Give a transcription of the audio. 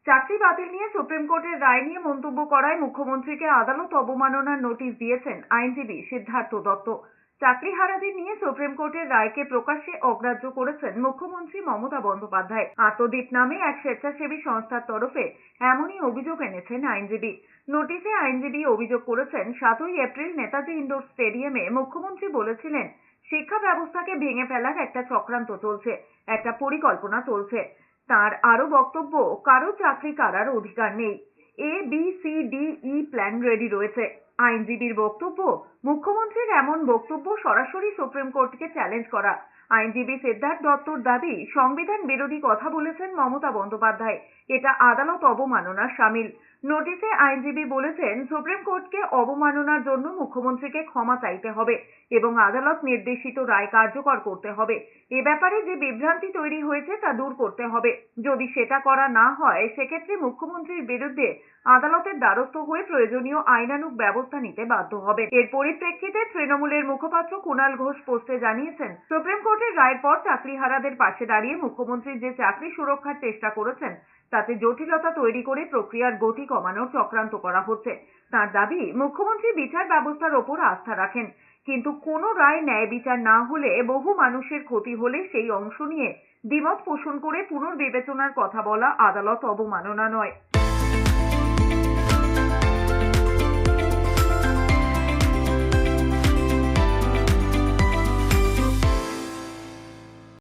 চাকরি বাতিল নিয়ে সুপ্রিম কোর্টের রায় নিয়ে মন্তব্য করায় মুখ্যমন্ত্রীকে আদালত অবমাননার নোটিশ দিয়েছেন আইনজীবী সিদ্ধার্থ দত্ত। চাকরিহারাদের নিয়ে সুপ্রিম কোর্টের রায়কে প্রকাশ্যে অগ্রাহ্য করেছেন মুখ্যমন্ত্রী মমতা বন্দ্যোপাধ্যায়। আত্মদীপ নামে এক স্বেচ্ছাসেবী সংস্থার তরফে এমনই অভিযোগ এনেছেন আইনজীবী। নোটিশে আইনজীবী অভিযোগ করেছেন, 7ই এপ্রিল নেতাজি ইন্ডোর স্টেডিয়ামে মুখ্যমন্ত্রী বলেছিলেন শিক্ষা ব্যবস্থাকে ভেঙে ফেলার একটা চক্রান্ত চলছে, একটা পরিকল্পনা চলছে। তার আরো বক্তব্য, কারো চাকরি কারার অধিকার নেই, ABCDE প্ল্যান রেডি রয়েছে। আইনজীবীর বক্তব্য, মুখ্যমন্ত্রীর এমন বক্তব্য সরাসরি সুপ্রিম কোর্টকে চ্যালেঞ্জ করা। আইনজীবী সিদ্ধার্থ দত্তর দাবি, সংবিধান বিরোধী কথা বলেছেন মমতা বন্দ্যোপাধ্যায়, এটা আদালত অবমাননার শামিল। নোটিশে আইনজীবী বলেছেন, সুপ্রিম কোর্টকে অবমাননার জন্য মুখ্যমন্ত্রীকে ক্ষমা চাইতে হবে এবং আদালত নির্দেশিত রায় কার্যকর করতে হবে। এ ব্যাপারে যে বিভ্রান্তি তৈরি হয়েছে তা দূর করতে হবে। যদি সেটা করা না হয়, সেক্ষেত্রে মুখ্যমন্ত্রীর বিরুদ্ধে আদালতের দ্বারস্থ হয়ে প্রয়োজনীয় আইনানুগ ব্যবস্থা নিতে বাধ্য হবে। এর পরিপ্রেক্ষিতে তৃণমূলের মুখপাত্র কুণাল ঘোষ পোস্টে জানিয়েছেন, সুপ্রিম কোর্টের রায়ের পর চাকরিহারাদের পাশে দাঁড়িয়ে মুখ্যমন্ত্রী যে চাকরি সুরক্ষার চেষ্টা করেছেন, তাতে জটিলতা তৈরি করে প্রক্রিয়ার গতি কমানোর চক্রান্ত করা হচ্ছে। তার দাবি, মুখ্যমন্ত্রী বিচার ব্যবস্থার ওপর আস্থা রাখেন, কিন্তু কোনো রায় ন্যায় বিচার না হলে, বহু মানুষের ক্ষতি হলে সেই অংশ নিয়ে দ্বিমত পোষণ করে পুনর্বিবেচনার কথা বলা আদালত অবমাননা নয়।